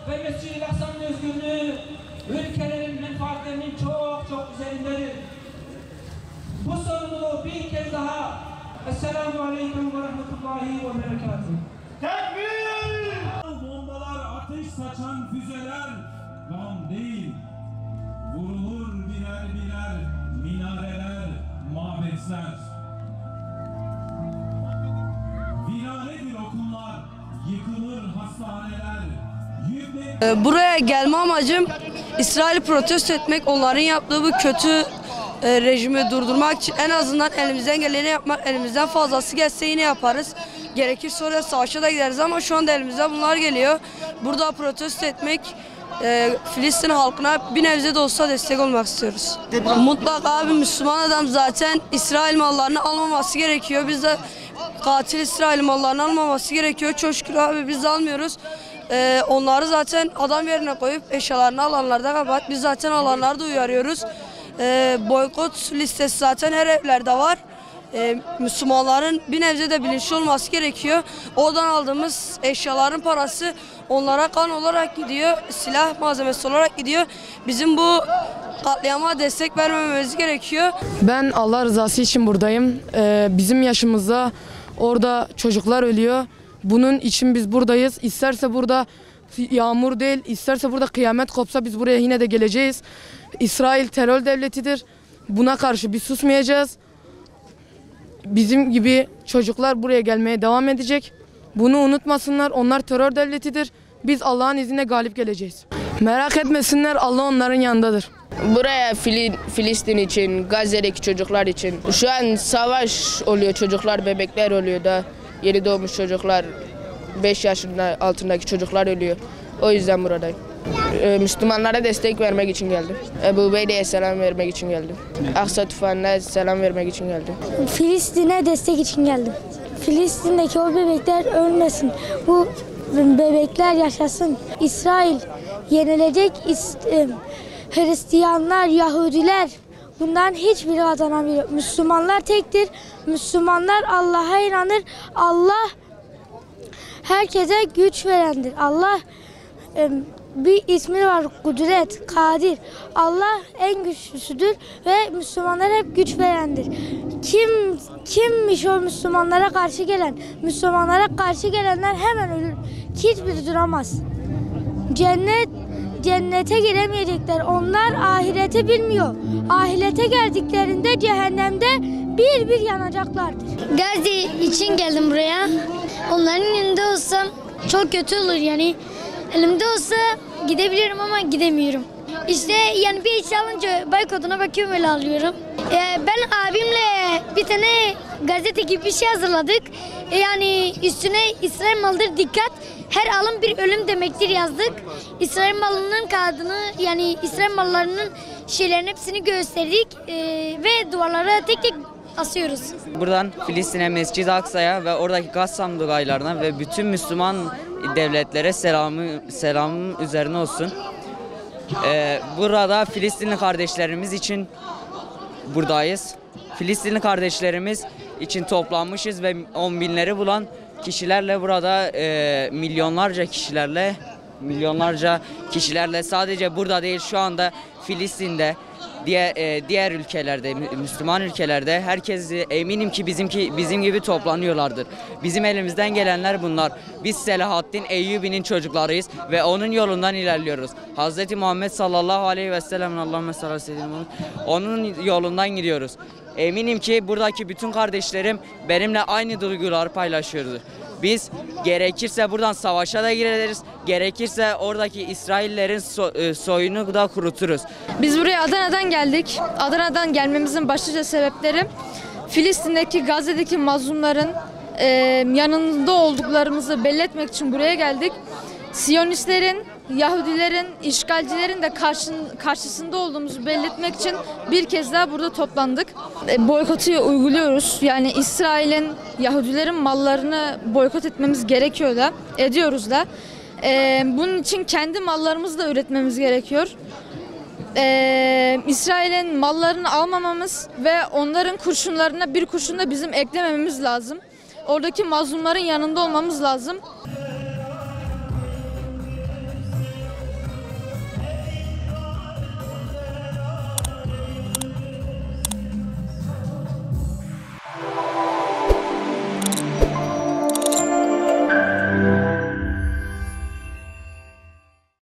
ve Mescid-i Aksa'nın özgürlüğü ülkelerin menfaatlerinin çok çok üzerindedir. Bu sorumluluğu bir kez daha Esselamu Aleyküm ve Rahmetullahi ve Berekatuhu. Tekbir! Bombalar, ateş saçan füzeler gam değil. Vurulur birer birer minareler, mabetler. Viranedir okullar, yıkılır hastaneler. Buraya gelme amacım İsrail'i protesto etmek, onların yaptığı bu kötü rejimi durdurmak için en azından elimizden geleni yapmak, elimizden fazlası gelse yine yaparız. Gerekirse oraya savaşa da gideriz ama şu anda elimizden bunlar geliyor. Burada protesto etmek, Filistin halkına bir nebze de olsa destek olmak istiyoruz. Mutlaka bir Müslüman adam zaten İsrail mallarını almaması gerekiyor. Biz de katil İsrail mallarını almaması gerekiyor. Çok şükür abi biz de almıyoruz. Onları zaten adam yerine koyup eşyalarını alanlarda kapat. Biz zaten alanları da uyarıyoruz. Boykot listesi zaten her evlerde var. Müslümanların bir nebze de bilinçli olması gerekiyor. Oradan aldığımız eşyaların parası onlara kan olarak gidiyor, silah malzemesi olarak gidiyor. Bizim bu katliama destek vermememiz gerekiyor. Ben Allah rızası için buradayım. Bizim yaşımızda orada çocuklar ölüyor. Bunun için biz buradayız. İsterse burada yağmur değil, isterse burada kıyamet kopsa biz buraya yine de geleceğiz. İsrail terör devletidir. Buna karşı biz susmayacağız. Bizim gibi çocuklar buraya gelmeye devam edecek. Bunu unutmasınlar. Onlar terör devletidir. Biz Allah'ın izniyle galip geleceğiz. Merak etmesinler, Allah onların yanındadır. Buraya Filistin için, Gazze'deki çocuklar için. Şu an savaş oluyor, çocuklar, bebekler ölüyor da. Yeni doğmuş çocuklar, 5 yaşında altındaki çocuklar ölüyor. O yüzden buradayım. Müslümanlara destek vermek için geldim. Ebu Ubeyde'ye selam vermek için geldim. Aksa Tufanı'na selam vermek için geldim. Filistin'e destek için geldim. Filistin'deki o bebekler ölmesin. Bu bebekler yaşasın. İsrail yenilecek. Hristiyanlar, Yahudiler bundan hiçbiri kazanamıyor. Müslümanlar tektir. Müslümanlar Allah'a inanır. Allah herkese güç verendir. Allah bir ismi var, Kudret, Kadir. Allah en güçlüsüdür ve Müslümanlar hep güç verendir. Kimmiş o Müslümanlara karşı gelen? Müslümanlara karşı gelenler hemen ölür. Hiçbiri duramaz. Cennete giremeyecekler. Onlar ahireti bilmiyor. Ahirete geldiklerinde cehennemde bir yanacaklardır. Gazze için geldim buraya. Onların yanında olsam çok kötü olur yani. Elimde olsa gidebilirim ama gidemiyorum. İşte yani bir eşya alınca boykotuna bakıyorum, öyle alıyorum. Ben abimle bir tane gazete gibi bir şey hazırladık. Yani üstüne İsrail malıdır dikkat, her alım bir ölüm demektir yazdık. İsrail malının kağıdını, yani İsrail mallarının şeylerin hepsini gösterdik ve duvarlara tek tek asıyoruz. Buradan Filistin'e, Mescid-i Aksa'ya ve oradaki Gassam Dugaylarına ve bütün Müslüman devletlere selamım üzerine olsun. Burada Filistinli kardeşlerimiz için buradayız. Filistinli kardeşlerimiz için toplanmışız ve 10 binleri bulan kişilerle burada milyonlarca kişilerle sadece burada değil, şu anda Filistin'de, diğer ülkelerde, Müslüman ülkelerde herkes eminim ki bizim gibi toplanıyorlardır. Bizim elimizden gelenler bunlar. Biz Selahaddin Eyyubi'nin çocuklarıyız ve onun yolundan ilerliyoruz. Hz. Muhammed sallallahu aleyhi ve sellem'in Allahümme sallallahu aleyhi ve sellem, onun yolundan gidiyoruz. Eminim ki buradaki bütün kardeşlerim benimle aynı duyguları paylaşıyordur. Biz gerekirse buradan savaşa da gireriz, gerekirse oradaki İsraillerin soyunu da kuruturuz. Biz buraya Adana'dan geldik. Adana'dan gelmemizin başlıca sebepleri Filistin'deki, Gazze'deki mazlumların yanında olduklarımızı belli etmek için buraya geldik. Siyonistlerin, Yahudilerin, işgalcilerin de karşısında olduğumuzu belli etmek için bir kez daha burada toplandık. Boykotu uyguluyoruz. Yani İsrail'in, Yahudilerin mallarını boykot etmemiz gerekiyor da, ediyoruz da. Bunun için kendi mallarımızı da üretmemiz gerekiyor. İsrail'in mallarını almamamız ve onların kurşunlarına bir kurşun da bizim eklemememiz lazım. Oradaki mazlumların yanında olmamız lazım.